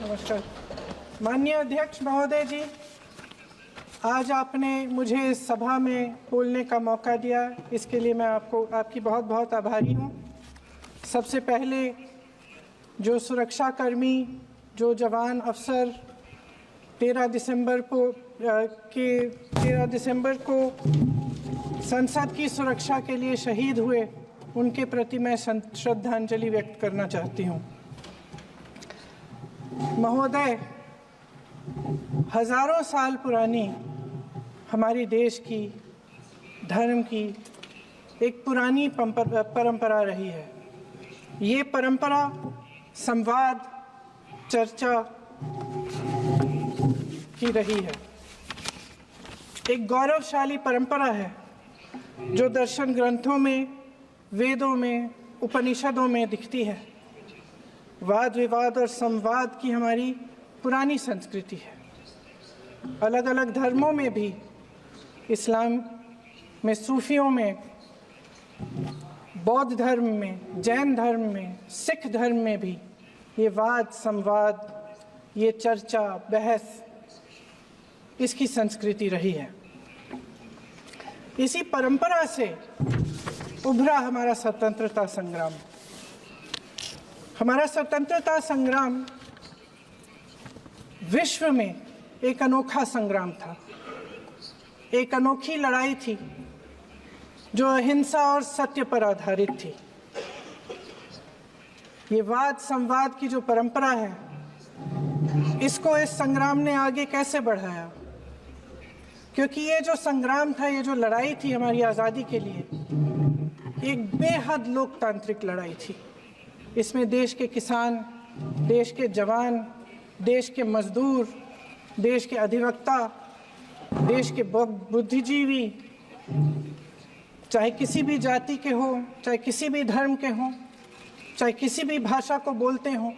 नमस्कार। माननीय अध्यक्ष महोदय जी, आज आपने मुझे इस सभा में बोलने का मौका दिया, इसके लिए मैं आपकी बहुत बहुत आभारी हूँ। सबसे पहले जो सुरक्षाकर्मी, जो जवान अफसर 13 दिसंबर को संसद की सुरक्षा के लिए शहीद हुए, उनके प्रति मैं श्रद्धांजलि व्यक्त करना चाहती हूँ। महोदय, हजारों साल पुरानी हमारी देश की, धर्म की एक पुरानी परंपरा रही है। ये परंपरा संवाद, चर्चा की रही है। एक गौरवशाली परंपरा है जो दर्शन ग्रंथों में, वेदों में, उपनिषदों में दिखती है। वाद विवाद और संवाद की हमारी पुरानी संस्कृति है। अलग अलग धर्मों में भी, इस्लाम में, सूफियों में, बौद्ध धर्म में, जैन धर्म में, सिख धर्म में भी ये वाद संवाद, ये चर्चा बहस, इसकी संस्कृति रही है। इसी परंपरा से उभरा हमारा स्वतंत्रता संग्राम। हमारा स्वतंत्रता संग्राम विश्व में एक अनोखा संग्राम था, एक अनोखी लड़ाई थी जो अहिंसा और सत्य पर आधारित थी। ये वाद संवाद की जो परंपरा है, इसको इस संग्राम ने आगे कैसे बढ़ाया? क्योंकि ये जो संग्राम था, ये जो लड़ाई थी हमारी आज़ादी के लिए, एक बेहद लोकतांत्रिक लड़ाई थी। इसमें देश के किसान, देश के जवान, देश के मजदूर, देश के अधिवक्ता, देश के बुद्धिजीवी, चाहे किसी भी जाति के हों, चाहे किसी भी धर्म के हों, चाहे किसी भी भाषा को बोलते हों,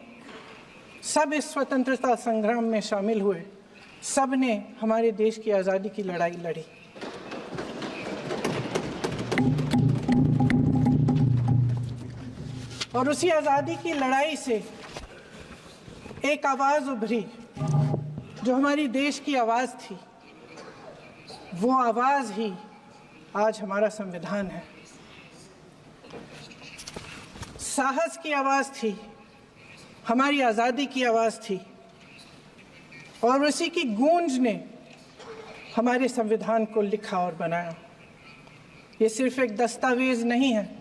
सब इस स्वतंत्रता संग्राम में शामिल हुए। सब ने हमारे देश की आज़ादी की लड़ाई लड़ी। और उसी आज़ादी की लड़ाई से एक आवाज़ उभरी जो हमारी देश की आवाज़ थी। वो आवाज़ ही आज हमारा संविधान है। साहस की आवाज़ थी, हमारी आज़ादी की आवाज़ थी, और उसी की गूंज ने हमारे संविधान को लिखा और बनाया। ये सिर्फ एक दस्तावेज नहीं है।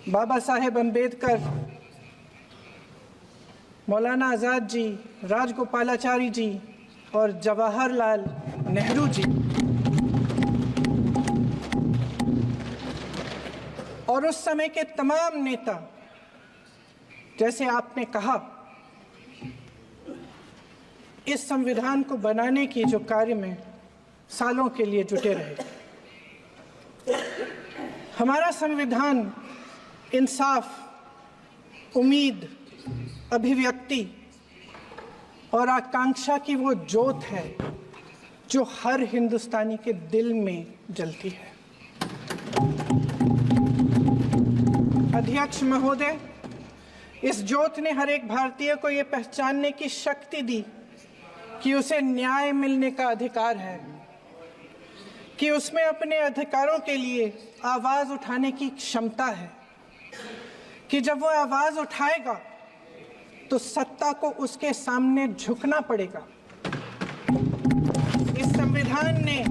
बाबा साहेब अम्बेडकर, मौलाना आज़ाद जी, राजगोपालाचारी जी और जवाहरलाल नेहरू जी और उस समय के तमाम नेता, जैसे आपने कहा, इस संविधान को बनाने की जो कार्य में सालों के लिए जुटे रहे। हमारा संविधान इंसाफ, उम्मीद, अभिव्यक्ति और आकांक्षा की वो ज्योत है जो हर हिंदुस्तानी के दिल में जलती है। अध्यक्ष महोदय, इस ज्योत ने हर एक भारतीय को ये पहचानने की शक्ति दी कि उसे न्याय मिलने का अधिकार है, कि उसमें अपने अधिकारों के लिए आवाज़ उठाने की क्षमता है, कि जब वो आवाज़ उठाएगा तो सत्ता को उसके सामने झुकना पड़ेगा। इस संविधान ने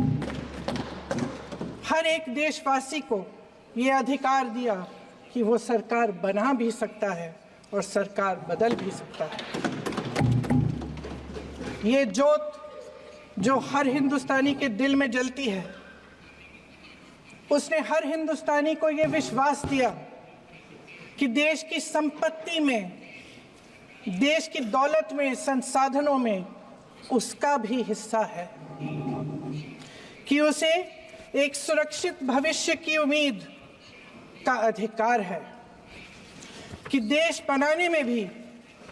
हर एक देशवासी को ये अधिकार दिया कि वो सरकार बना भी सकता है और सरकार बदल भी सकता है। ये ज्योत जो हर हिंदुस्तानी के दिल में जलती है, उसने हर हिंदुस्तानी को ये विश्वास दिया कि देश की संपत्ति में, देश की दौलत में, संसाधनों में उसका भी हिस्सा है, कि उसे एक सुरक्षित भविष्य की उम्मीद का अधिकार है, कि देश बनाने में भी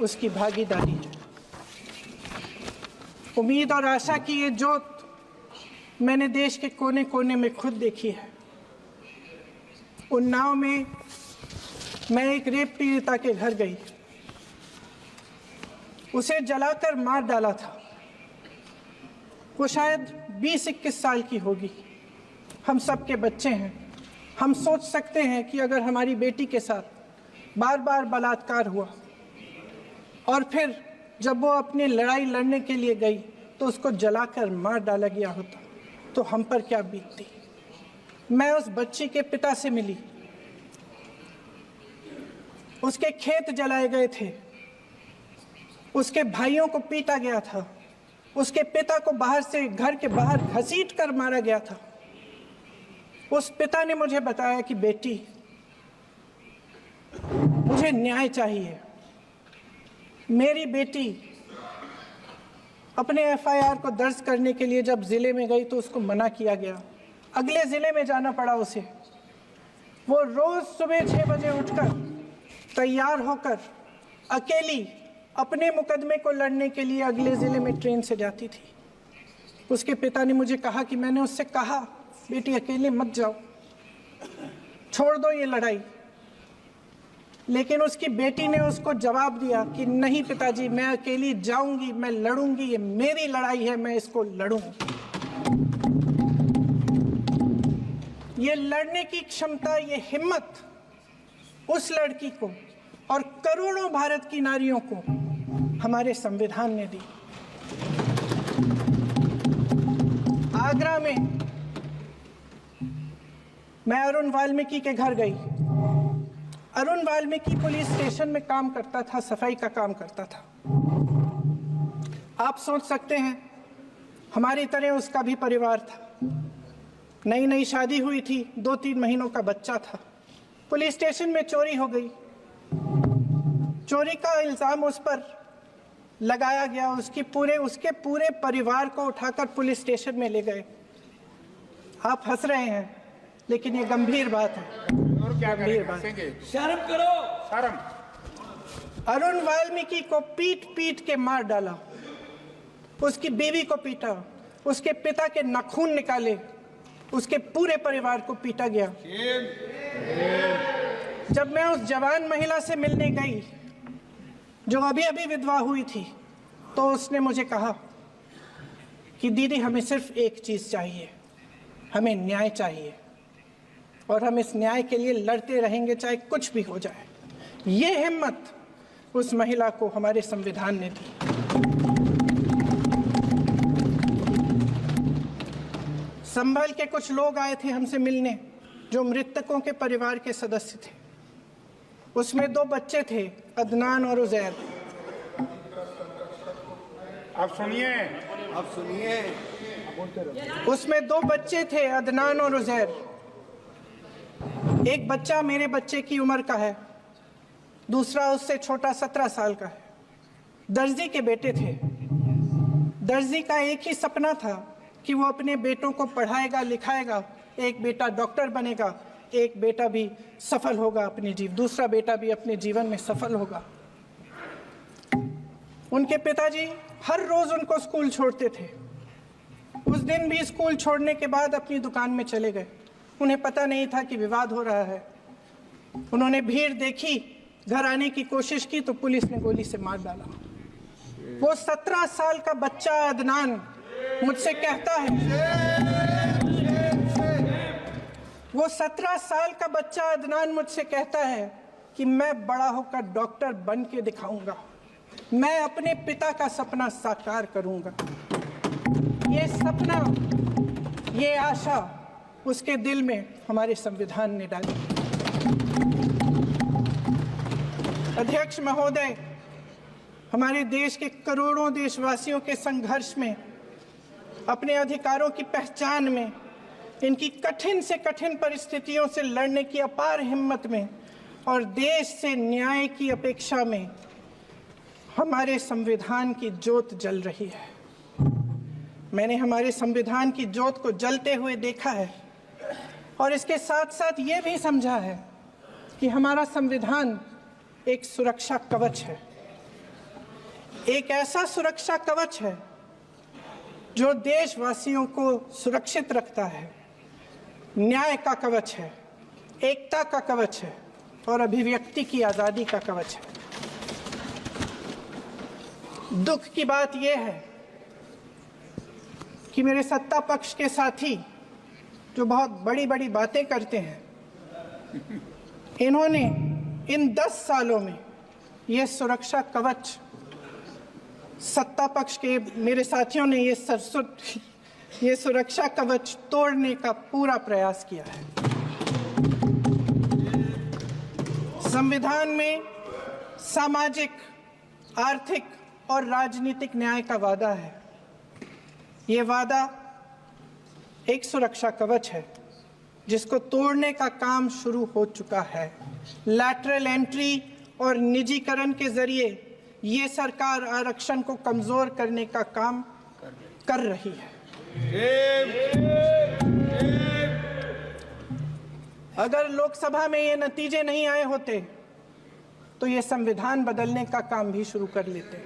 उसकी भागीदारी है। उम्मीद और आशा की ये ज्योत मैंने देश के कोने कोने में खुद देखी है। उन्नाव में मैं एक रेप पीड़िता के घर गई। उसे जलाकर मार डाला था। वो शायद 20-21 साल की होगी। हम सबके बच्चे हैं। हम सोच सकते हैं कि अगर हमारी बेटी के साथ बार बार बलात्कार हुआ और फिर जब वो अपनी लड़ाई लड़ने के लिए गई तो उसको जलाकर मार डाला गया होता तो हम पर क्या बीतती। मैं उस बच्ची के पिता से मिली। उसके खेत जलाए गए थे, उसके भाइयों को पीटा गया था, उसके पिता को बाहर से घर के बाहर घसीट कर मारा गया था। उस पिता ने मुझे बताया कि बेटी, मुझे न्याय चाहिए। मेरी बेटी अपने एफआईआर को दर्ज करने के लिए जब जिले में गई तो उसको मना किया गया। अगले जिले में जाना पड़ा उसे। वो रोज सुबह 6 बजे उठकर तैयार होकर अकेली अपने मुकदमे को लड़ने के लिए अगले जिले में ट्रेन से जाती थी। उसके पिता ने मुझे कहा कि मैंने उससे कहा, बेटी अकेले मत जाओ, छोड़ दो ये लड़ाई। लेकिन उसकी बेटी ने उसको जवाब दिया कि नहीं पिताजी, मैं अकेली जाऊंगी, मैं लड़ूंगी, ये मेरी लड़ाई है, मैं इसको लड़ूंगी। ये लड़ने की क्षमता, ये हिम्मत उस लड़की को और करोड़ों भारत की नारियों को हमारे संविधान ने दी। आगरा में मैं अरुण वाल्मीकि के घर गई। अरुण वाल्मीकि पुलिस स्टेशन में काम करता था, सफाई का काम करता था। आप सोच सकते हैं हमारी तरह उसका भी परिवार था। नई नई शादी हुई थी, 2-3 महीनों का बच्चा था। पुलिस स्टेशन में चोरी हो गई। चोरी का इल्जाम उस पर लगाया गया। उसके पूरे परिवार को उठाकर पुलिस स्टेशन में ले गए। आप हंस रहे हैं, लेकिन ये गंभीर बात है। और क्या गंभीर बात। शर्म करो, शर्म। अरुण वाल्मीकि को पीट पीट के मार डाला। उसकी बीवी को पीटा, उसके पिता के नाखून निकाले, उसके पूरे परिवार को पीटा गया। जब मैं उस जवान महिला से मिलने गई जो अभी अभी विधवा हुई थी, तो उसने मुझे कहा कि दीदी, हमें सिर्फ एक चीज चाहिए, हमें न्याय चाहिए और हम इस न्याय के लिए लड़ते रहेंगे, चाहे कुछ भी हो जाए। ये हिम्मत उस महिला को हमारे संविधान ने दी। संभल के कुछ लोग आए थे हमसे मिलने, जो मृतकों के परिवार के सदस्य थे। उसमें 2 बच्चे थे, अदनान और उजैर। अब सुनिए। उसमें 2 बच्चे थे, अदनान और उजैर। एक बच्चा मेरे बच्चे की उम्र का है, दूसरा उससे छोटा 17 साल का है। दर्जी के बेटे थे। दर्जी का एक ही सपना था कि वो अपने बेटों को पढ़ाएगा, लिखाएगा। एक बेटा डॉक्टर बनेगा, एक बेटा भी सफल होगा दूसरा बेटा भी अपने जीवन में सफल होगा। उनके पिताजी हर रोज उनको स्कूल छोड़ते थे। उस दिन भी स्कूल छोड़ने के बाद अपनी दुकान में चले गए। उन्हें पता नहीं था कि विवाद हो रहा है। उन्होंने भीड़ देखी, घर आने की कोशिश की तो पुलिस ने गोली से मार डाला। वो 17 साल का बच्चा अदनान मुझसे कहता है, वो 17 साल का बच्चा अदनान मुझसे कहता है कि मैं बड़ा होकर डॉक्टर बन के दिखाऊंगा, मैं अपने पिता का सपना साकार करूंगा। ये सपना, ये आशा उसके दिल में हमारे संविधान ने डाली। अध्यक्ष महोदय, हमारे देश के करोड़ों देशवासियों के संघर्ष में, अपने अधिकारों की पहचान में, इनकी कठिन से कठिन परिस्थितियों से लड़ने की अपार हिम्मत में और देश से न्याय की अपेक्षा में हमारे संविधान की ज्योत जल रही है। मैंने हमारे संविधान की ज्योत को जलते हुए देखा है और इसके साथ साथ ये भी समझा है कि हमारा संविधान एक सुरक्षा कवच है। एक ऐसा सुरक्षा कवच है जो देशवासियों को सुरक्षित रखता है, न्याय का कवच है, एकता का कवच है और अभिव्यक्ति की आज़ादी का कवच है। दुख की बात यह है कि मेरे सत्ता पक्ष के साथी जो बहुत बड़ी बड़ी बातें करते हैं, इन्होंने इन 10 सालों में ये सुरक्षा कवच, सत्ता पक्ष के मेरे साथियों ने ये सुरक्षा कवच तोड़ने का पूरा प्रयास किया है। संविधान में सामाजिक, आर्थिक और राजनीतिक न्याय का वादा है। ये वादा एक सुरक्षा कवच है जिसको तोड़ने का काम शुरू हो चुका है। लैटरल एंट्री और निजीकरण के जरिए ये सरकार आरक्षण को कमजोर करने का काम कर रही है। अगर लोकसभा में ये नतीजे नहीं आए होते तो ये संविधान बदलने का काम भी शुरू कर लेते।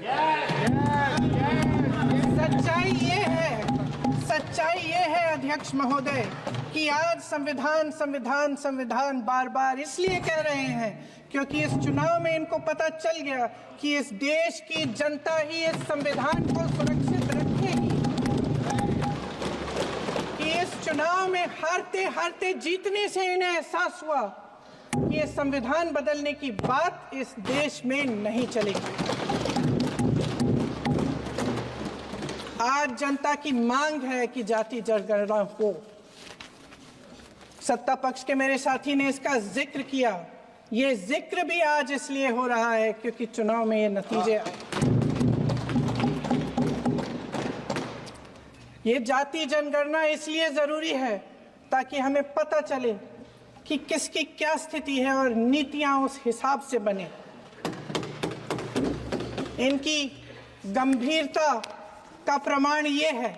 सच्चाई ये है अध्यक्ष महोदय कि आज संविधान बार बार इसलिए कह रहे हैं क्योंकि इस चुनाव में इनको पता चल गया कि इस देश की जनता ही इस संविधान को सुरक्षित रखेगी, कि इस चुनाव में हारते हारते जीतने से इन्हें एहसास हुआ कि ये संविधान बदलने की बात इस देश में नहीं चलेगी। आज जनता की मांग है कि जाति जनगणना हो। सत्ता पक्ष के मेरे साथी ने इसका जिक्र किया। ये जिक्र भी आज इसलिए हो रहा है क्योंकि चुनाव में ये नतीजे आए। ये जाति जनगणना इसलिए जरूरी है ताकि हमें पता चले कि किसकी क्या स्थिति है और नीतियां उस हिसाब से बने। इनकी गंभीरता का प्रमाण ये है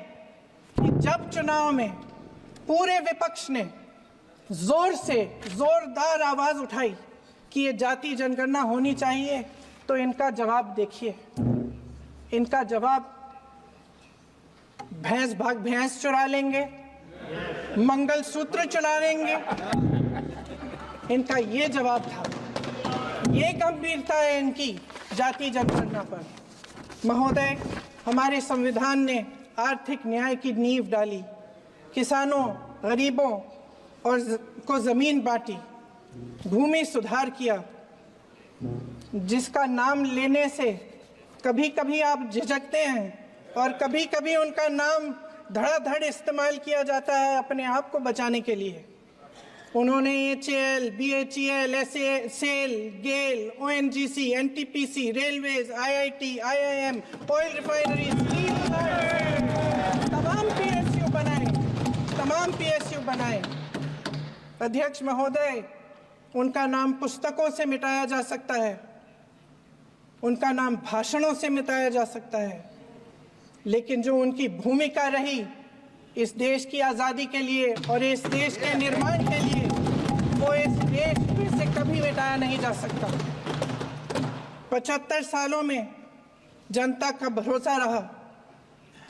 कि जब चुनाव में पूरे विपक्ष ने जोरदार आवाज उठाई कि ये जाति जनगणना होनी चाहिए, तो इनका जवाब देखिए। इनका जवाब भैंस भाग भैंस चुरा लेंगे, मंगलसूत्र चुरा लेंगे, इनका ये जवाब था। ये गंभीरता है इनकी जाति जनगणना पर। महोदय, हमारे संविधान ने आर्थिक न्याय की नींव डाली, किसानों, गरीबों और को जमीन बांटी, भूमि सुधार किया, जिसका नाम लेने से कभी कभी आप झिझकते हैं और कभी कभी उनका नाम धड़ाधड़ इस्तेमाल किया जाता है अपने आप को बचाने के लिए। उन्होंने HAL, BHEL, SAIL, GAIL, ONGC, NTPC, railways, IIT, IIM, oil refinery, तमाम PSU बनाए। अध्यक्ष महोदय, उनका नाम पुस्तकों से मिटाया जा सकता है, उनका नाम भाषणों से मिटाया जा सकता है, लेकिन जो उनकी भूमिका रही इस देश की आज़ादी के लिए और इस देश के निर्माण के लिए, वो इस देश में से कभी मिटाया नहीं जा सकता। 75 सालों में जनता का भरोसा रहा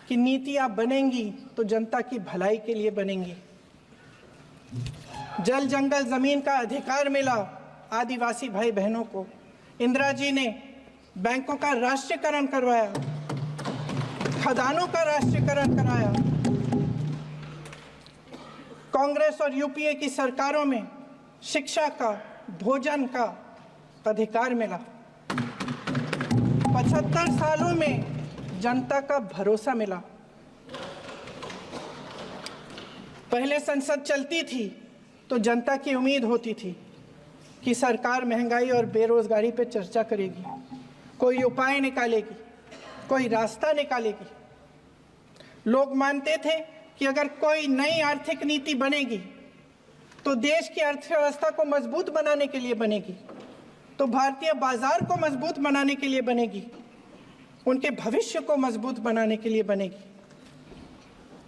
कि नीतियां बनेंगी तो जनता की भलाई के लिए बनेंगी। जल जंगल जमीन का अधिकार मिला आदिवासी भाई बहनों को। इंदिरा जी ने बैंकों का राष्ट्रीयकरण करवाया, खदानों का राष्ट्रीयकरण कराया। कांग्रेस और यूपीए की सरकारों में शिक्षा का, भोजन का अधिकार मिला। 75 सालों में जनता का भरोसा मिला। पहले संसद चलती थी तो जनता की उम्मीद होती थी कि सरकार महंगाई और बेरोजगारी पर चर्चा करेगी, कोई उपाय निकालेगी, कोई रास्ता निकालेगी। लोग मानते थे कि अगर कोई नई आर्थिक नीति बनेगी तो देश की अर्थव्यवस्था को मजबूत बनाने के लिए बनेगी, तो भारतीय बाजार को मजबूत बनाने के लिए बनेगी, उनके भविष्य को मजबूत बनाने के लिए बनेगी।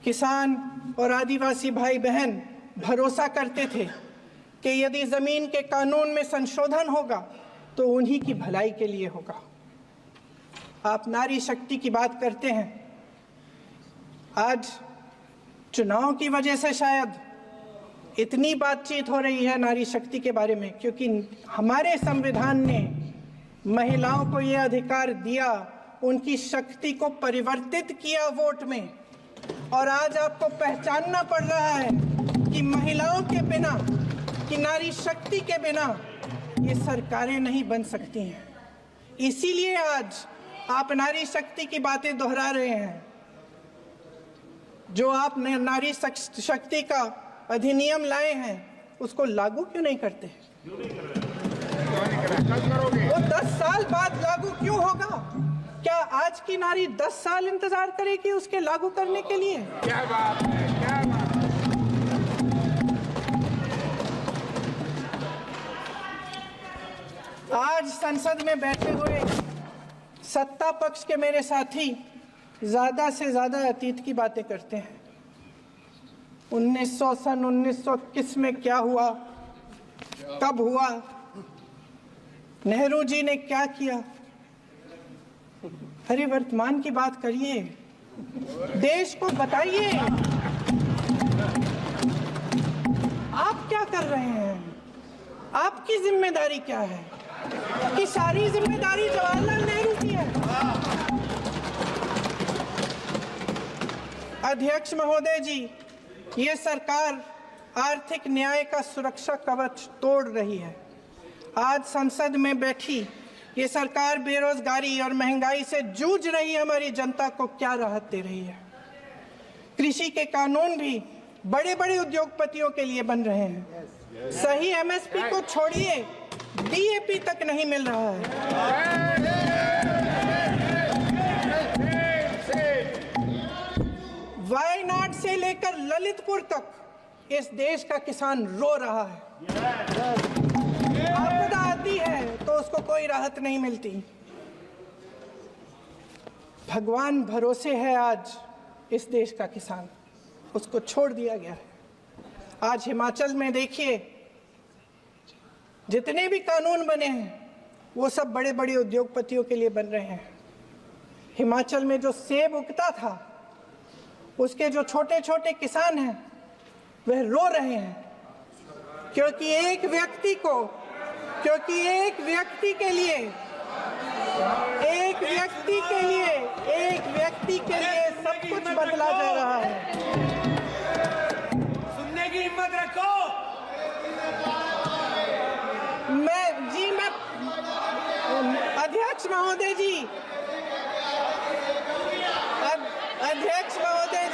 किसान और आदिवासी भाई बहन भरोसा करते थे कि यदि जमीन के कानून में संशोधन होगा तो उन्हीं की भलाई के लिए होगा। आप नारी शक्ति की बात करते हैं। आज चुनाव की वजह से शायद इतनी बातचीत हो रही है नारी शक्ति के बारे में, क्योंकि हमारे संविधान ने महिलाओं को यह अधिकार दिया उनकी शक्ति को परिवर्तित किया वोट में, और आज आपको पहचानना पड़ रहा है कि महिलाओं के बिना, कि नारी शक्ति के बिना ये सरकारें नहीं बन सकती हैं। इसीलिए आज आप नारी शक्ति की बातें दोहरा रहे हैं। जो आप नारी शक्ति का अधिनियम लाए हैं उसको लागू क्यों नहीं करते? वो 10 साल बाद लागू क्यों होगा? क्या आज की नारी 10 साल इंतजार करेगी उसके लागू करने के लिए? क्या बात है, क्या बात। आज संसद में बैठे हुए सत्ता पक्ष के मेरे साथी ज्यादा से ज्यादा अतीत की बातें करते हैं। 1921 में क्या हुआ, कब हुआ, नेहरू जी ने क्या किया। अरे वर्तमान की बात करिए, देश को बताइए आप क्या कर रहे हैं, आपकी जिम्मेदारी क्या है? कि सारी जिम्मेदारी जवाहरलाल नेहरू की है। अध्यक्ष महोदय जी, ये सरकार आर्थिक न्याय का सुरक्षा कवच तोड़ रही है। आज संसद में बैठी ये सरकार बेरोजगारी और महंगाई से जूझ रही हमारी जनता को क्या राहत दे रही है? कृषि के कानून भी बड़े बड़े उद्योगपतियों के लिए बन रहे हैं। सही एमएसपी को छोड़िए, डीएपी तक नहीं मिल रहा है। वायनाड से लेकर ललितपुर तक इस देश का किसान रो रहा है। आपदा आती है तो उसको कोई राहत नहीं मिलती। भगवान भरोसे है आज इस देश का किसान, उसको छोड़ दिया गया है। आज हिमाचल में देखिए, जितने भी कानून बने हैं वो सब बड़े बड़े उद्योगपतियों के लिए बन रहे हैं। हिमाचल में जो सेब उगता था उसके जो छोटे छोटे किसान हैं वह रो रहे हैं, क्योंकि एक व्यक्ति के लिए सब कुछ बदला जा रहा है। सुनने की हिम्मत रखो। अध्यक्ष महोदय जी, अध्यक्ष महोदय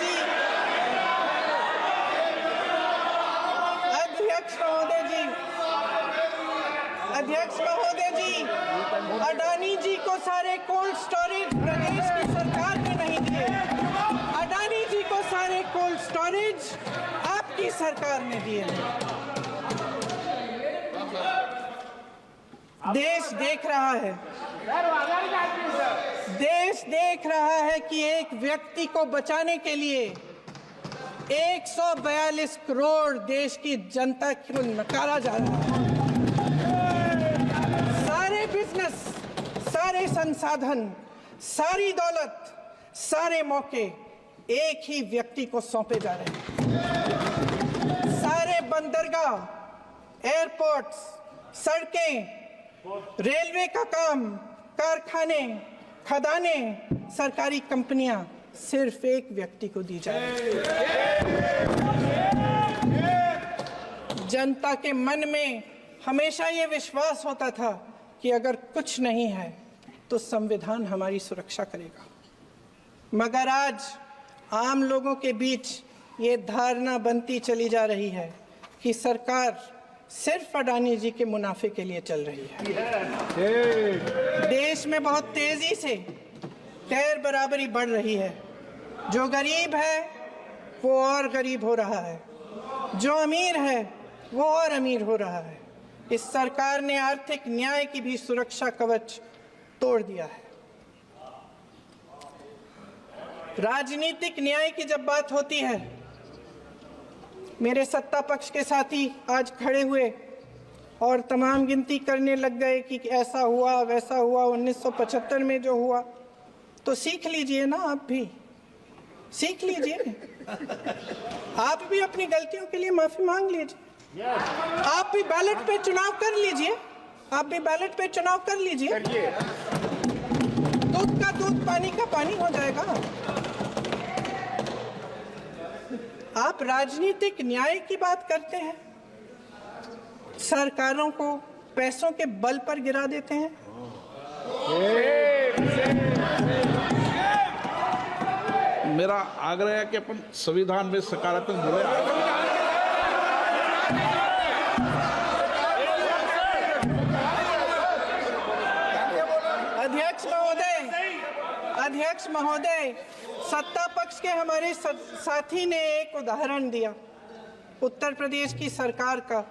जी, अडानी जी को सारे कोल्ड स्टोरेज प्रदेश की सरकार ने नहीं दिए। अडानी जी को सारे कोल्ड स्टोरेज आपकी सरकार ने दिए हैं। देश देख रहा है कि एक व्यक्ति को बचाने के लिए 142 करोड़ देश की जनता को नकारा जा रहा है। सारे बिजनेस, सारे संसाधन, सारी दौलत, सारे मौके एक ही व्यक्ति को सौंपे जा रहे हैं। सारे बंदरगाह, एयरपोर्ट्स, सड़कें, रेलवे का काम, कारखाने, खदाने, सरकारी कंपनियां सिर्फ एक व्यक्ति को दी जा रही है। जनता के मन में हमेशा ये विश्वास होता था कि अगर कुछ नहीं है तो संविधान हमारी सुरक्षा करेगा, मगर आज आम लोगों के बीच ये धारणा बनती चली जा रही है कि सरकार सिर्फ अडानी जी के मुनाफे के लिए चल रही है। देश में बहुत तेजी से गैर बराबरी बढ़ रही है। जो गरीब है वो और गरीब हो रहा है, जो अमीर है वो और अमीर हो रहा है। इस सरकार ने आर्थिक न्याय की भी सुरक्षा कवच तोड़ दिया है। राजनीतिक न्याय की जब बात होती है, मेरे सत्ता पक्ष के साथी आज खड़े हुए और तमाम गिनती करने लग गए कि ऐसा हुआ वैसा हुआ, 1975 में जो हुआ। तो सीख लीजिए ना, आप भी सीख लीजिए। आप भी अपनी गलतियों के लिए माफी मांग लीजिए। आप भी बैलेट पे चुनाव कर लीजिए। दूध का दूध पानी का पानी हो जाएगा। आप राजनीतिक न्याय की बात करते हैं, सरकारों को पैसों के बल पर गिरा देते हैं। मेरा आग्रह है कि अपन संविधान में सकारात्मक बोले। अध्यक्ष महोदय, सत्ता पक्ष के हमारे साथी ने एक उदाहरण दिया उत्तर प्रदेश की सरकार का,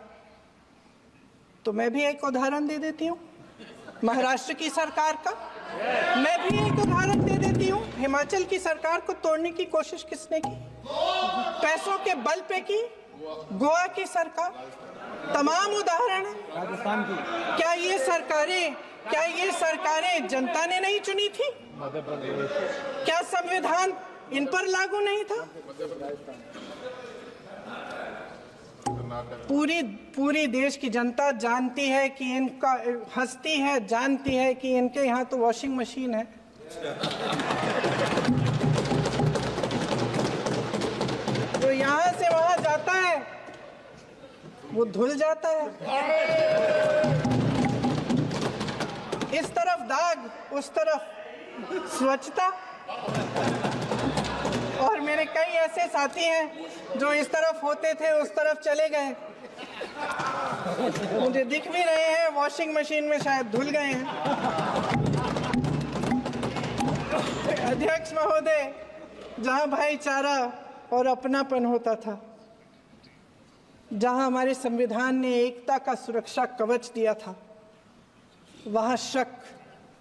तो मैं भी एक उदाहरण दे देती हूँ महाराष्ट्र की सरकार का। मैं भी एक उदाहरण दे देती हूँ हिमाचल की सरकार को तोड़ने की कोशिश किसने की, पैसों के बल पे की, गोवा की सरकार। तमाम उदाहरण है। राजस्थान की क्या ये सरकारें जनता ने नहीं चुनी थी? क्या संविधान इन पर लागू नहीं था? पूरी देश की जनता जानती है कि इनका हंसती है, जानती है कि इनके यहाँ तो वॉशिंग मशीन है। तो यहाँ से वहां जाता है, वो धुल जाता है। इस तरफ दाग, उस तरफ स्वच्छता। और मेरे कई ऐसे साथी हैं जो इस तरफ होते थे उस तरफ चले गए, मुझे दिख भी रहे हैं, वॉशिंग मशीन में शायद धुल गए हैं। अध्यक्ष महोदय, जहां भाईचारा और अपनापन होता था, जहां हमारे संविधान ने एकता का सुरक्षा कवच दिया था, वहां शक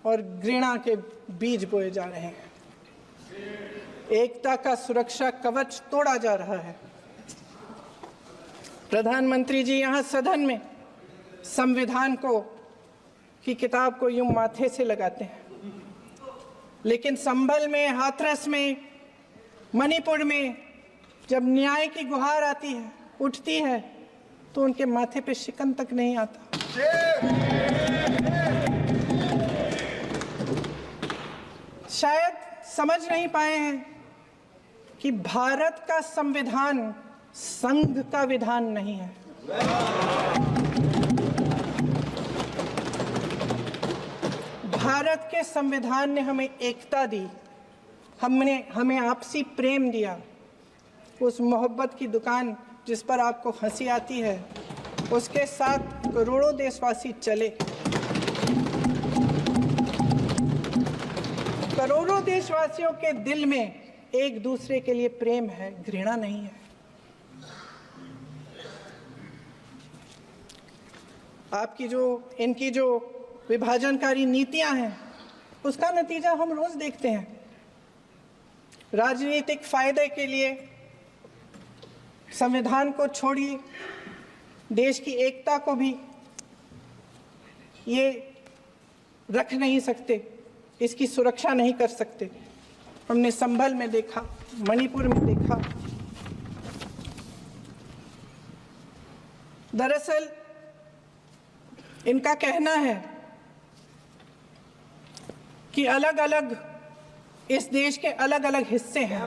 और घृणा के बीज बोए जा रहे हैं। एकता का सुरक्षा कवच तोड़ा जा रहा है। प्रधानमंत्री जी यहाँ सदन में संविधान की किताब को यूं माथे से लगाते हैं, लेकिन संभल में, हाथरस में, मणिपुर में जब न्याय की गुहार आती है, उठती है, तो उनके माथे पे शिकन तक नहीं आता। शायद समझ नहीं पाए हैं कि भारत का संविधान संघ का विधान नहीं है। भारत के संविधान ने हमें एकता दी, हमें आपसी प्रेम दिया। उस मोहब्बत की दुकान जिस पर आपको हंसी आती है, उसके साथ करोड़ों देशवासी चले। करोड़ों देशवासियों के दिल में एक दूसरे के लिए प्रेम है, घृणा नहीं है। इनकी जो विभाजनकारी नीतियां हैं, उसका नतीजा हम रोज देखते हैं। राजनीतिक फायदे के लिए संविधान को छोड़िए, देश की एकता को भी ये रख नहीं सकते, इसकी सुरक्षा नहीं कर सकते। हमने संभल में देखा, मणिपुर में देखा। दरअसल इनका कहना है कि अलग अलग इस देश के अलग अलग हिस्से हैं,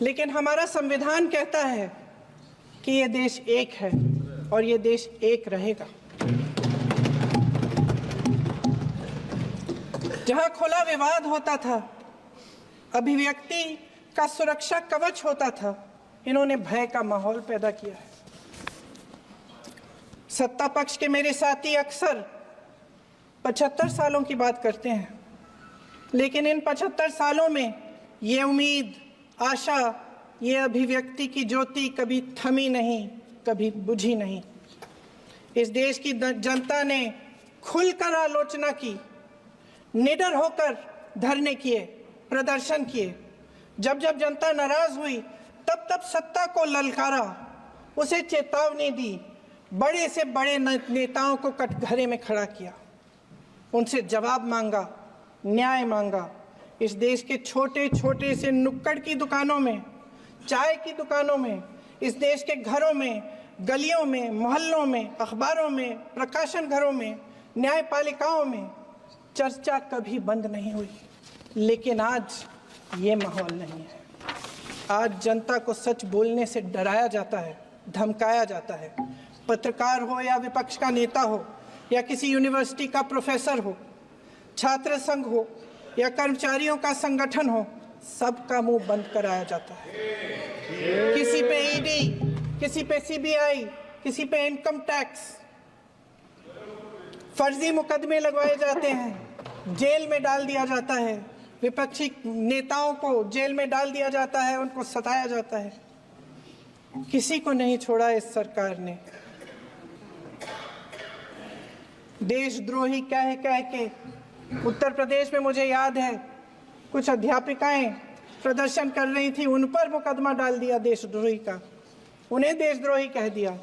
लेकिन हमारा संविधान कहता है कि ये देश एक है और ये देश एक रहेगा। जहां खुला विवाद होता था, अभिव्यक्ति का सुरक्षा कवच होता था, इन्होंने भय का माहौल पैदा किया है। सत्ता पक्ष के मेरे साथी अक्सर 75 सालों की बात करते हैं, लेकिन इन 75 सालों में ये उम्मीद, आशा, ये अभिव्यक्ति की ज्योति कभी थमी नहीं, कभी बुझी नहीं। इस देश की जनता ने खुलकर आलोचना की, निडर होकर धरने किए, प्रदर्शन किए। जब जब जनता नाराज हुई, तब तब सत्ता को ललकारा, उसे चेतावनी दी, बड़े से बड़े नेताओं को कटघरे में खड़ा किया, उनसे जवाब मांगा, न्याय मांगा। इस देश के छोटे छोटे से नुक्कड़ की दुकानों में, चाय की दुकानों में, इस देश के घरों में, गलियों में, मोहल्लों में, अखबारों में, प्रकाशन घरों में, न्यायपालिकाओं में चर्चा कभी बंद नहीं हुई, लेकिन आज ये माहौल नहीं है। आज जनता को सच बोलने से डराया जाता है, धमकाया जाता है। पत्रकार हो या विपक्ष का नेता हो या किसी यूनिवर्सिटी का प्रोफेसर हो, छात्र संघ हो या कर्मचारियों का संगठन हो, सबका मुंह बंद कराया जाता है। किसी पे ईडी, किसी पे सीबीआई, किसी पे इनकम टैक्स, फर्जी मुकदमे लगवाए जाते हैं, जेल में डाल दिया जाता है। विपक्षी नेताओं को जेल में डाल दिया जाता है, उनको सताया जाता है। किसी को नहीं छोड़ा इस सरकार ने। देशद्रोही कह के उत्तर प्रदेश में मुझे याद है कुछ अध्यापिकाएं प्रदर्शन कर रही थी, उन पर मुकदमा डाल दिया देशद्रोही का, उन्हें देशद्रोही कह दिया।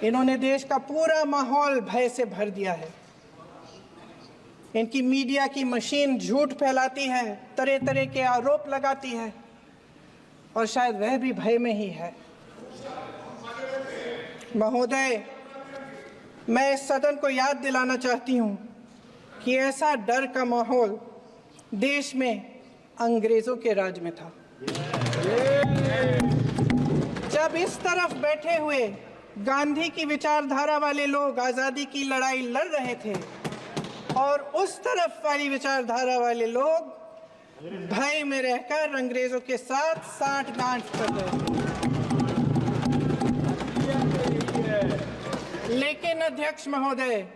इन्होंने देश का पूरा माहौल भय से भर दिया है। इनकी मीडिया की मशीन झूठ फैलाती है, तरह तरह के आरोप लगाती है, और शायद वह भी भय में ही है। महोदय, मैं इस सदन को याद दिलाना चाहती हूं कि ऐसा डर का माहौल देश में अंग्रेजों के राज में था। जब इस तरफ बैठे हुए गांधी की विचारधारा वाले लोग आजादी की लड़ाई लड़ रहे थे और उस तरफ वाली विचारधारा वाले लोग भय में रहकर अंग्रेजों के साथ साठगांठ कर रहे थे। लेकिन अध्यक्ष महोदय,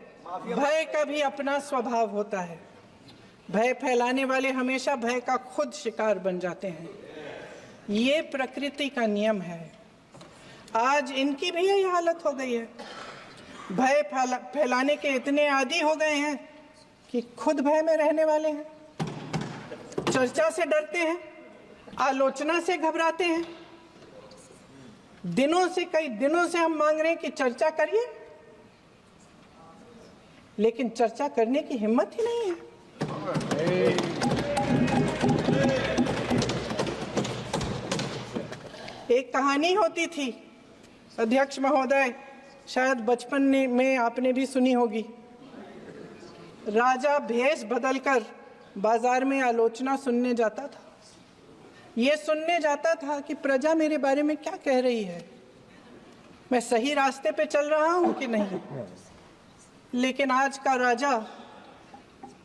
भय का भी अपना स्वभाव होता है। भय फैलाने वाले हमेशा भय का खुद शिकार बन जाते हैं। ये प्रकृति का नियम है। आज इनकी भी यही हालत हो गई है। भय फैलाने के इतने आदी हो गए हैं कि खुद भय में रहने वाले हैं। चर्चा से डरते हैं, आलोचना से घबराते हैं। कई दिनों से हम मांग रहे हैं कि चर्चा करिए, लेकिन चर्चा करने की हिम्मत ही नहीं है। एक कहानी होती थी अध्यक्ष महोदय, शायद बचपन में आपने भी सुनी होगी। राजा भेष बदलकर बाजार में आलोचना सुनने जाता था। ये सुनने जाता था कि प्रजा मेरे बारे में क्या कह रही है, मैं सही रास्ते पे चल रहा हूं कि नहीं। लेकिन आज का राजा,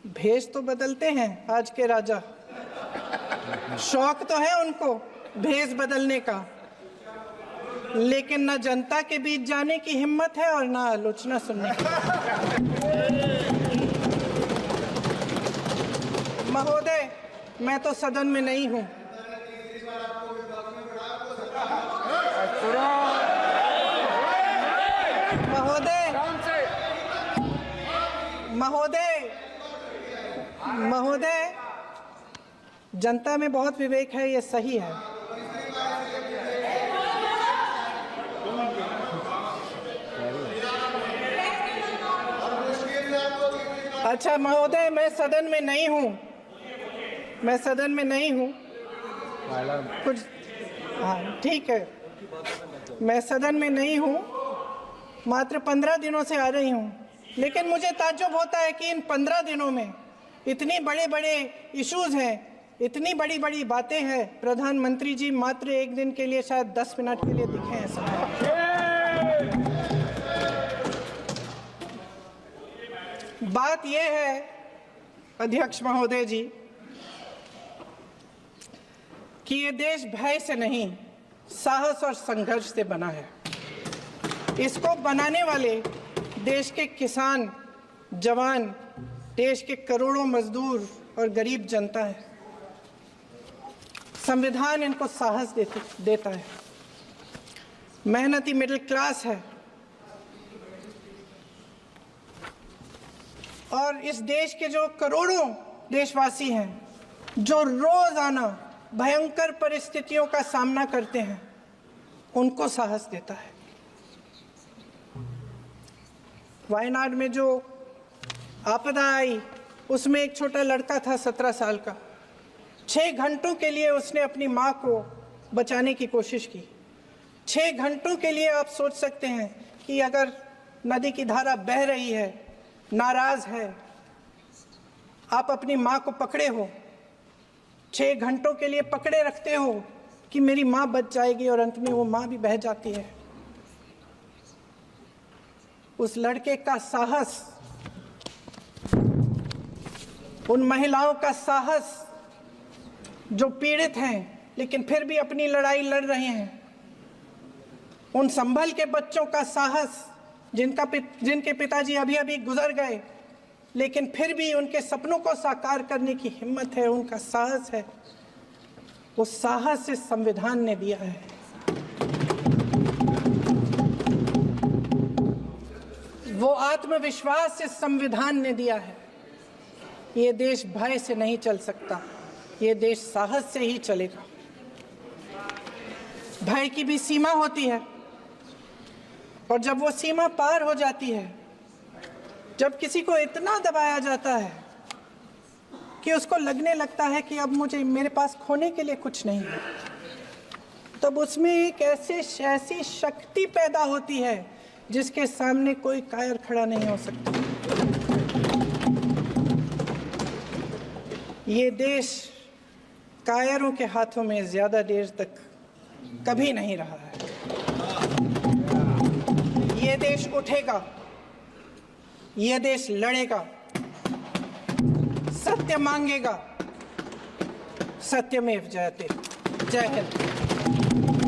भेष तो बदलते हैं आज के राजा, शौक तो है उनको भेष बदलने का, लेकिन न जनता के बीच जाने की हिम्मत है और न आलोचना सुनने की। महोदय, मैं तो सदन में नहीं हूं। महोदय, जनता में बहुत विवेक है, ये सही है। अच्छा महोदय, मैं सदन में नहीं हूँ। कुछ हाँ ठीक है, मैं सदन में नहीं हूँ, मात्र 15 दिनों से आ रही हूँ। लेकिन मुझे ताज्जुब होता है कि इन 15 दिनों में इतनी बड़े इश्यूज हैं, इतनी बड़ी बातें हैं। प्रधानमंत्री जी मात्र एक दिन के लिए, शायद 10 मिनट के लिए दिखे हैं सब। बात यह है अध्यक्ष महोदय जी कि ये देश भय से नहीं, साहस और संघर्ष से बना है। इसको बनाने वाले देश के किसान, जवान, देश के करोड़ों मजदूर और गरीब जनता है। संविधान इनको साहस देता है। मेहनती मिडिल क्लास है। और इस देश के जो करोड़ों देशवासी हैं, जो रोजाना भयंकर परिस्थितियों का सामना करते हैं, उनको साहस देता है। वायनाड में जो आपदा आई, उसमें एक छोटा लड़का था 17 साल का। 6 घंटों के लिए उसने अपनी माँ को बचाने की कोशिश की। 6 घंटों के लिए आप सोच सकते हैं कि अगर नदी की धारा बह रही है, नाराज है, आप अपनी माँ को पकड़े हो, 6 घंटों के लिए पकड़े रखते हो कि मेरी माँ बच जाएगी, और अंत में वो माँ भी बह जाती है। उस लड़के का साहस, उन महिलाओं का साहस जो पीड़ित हैं लेकिन फिर भी अपनी लड़ाई लड़ रहे हैं, उन संभल के बच्चों का साहस जिनके पिताजी अभी अभी गुजर गए लेकिन फिर भी उनके सपनों को साकार करने की हिम्मत है, उनका साहस है, वो साहस इस संविधान ने दिया है। वो आत्मविश्वास इस संविधान ने दिया है। ये देश भय से नहीं चल सकता, ये देश साहस से ही चलेगा। भय की भी सीमा होती है, और जब वो सीमा पार हो जाती है, जब किसी को इतना दबाया जाता है कि उसको लगने लगता है कि अब मेरे पास खोने के लिए कुछ नहीं है, तब उसमें एक ऐसी शक्ति पैदा होती है जिसके सामने कोई कायर खड़ा नहीं हो सकता। ये देश कायरों के हाथों में ज्यादा देर तक कभी नहीं रहा है। ये देश उठेगा, ये देश लड़ेगा, सत्य मांगेगा, सत्यमेव जयते। जय हिंद।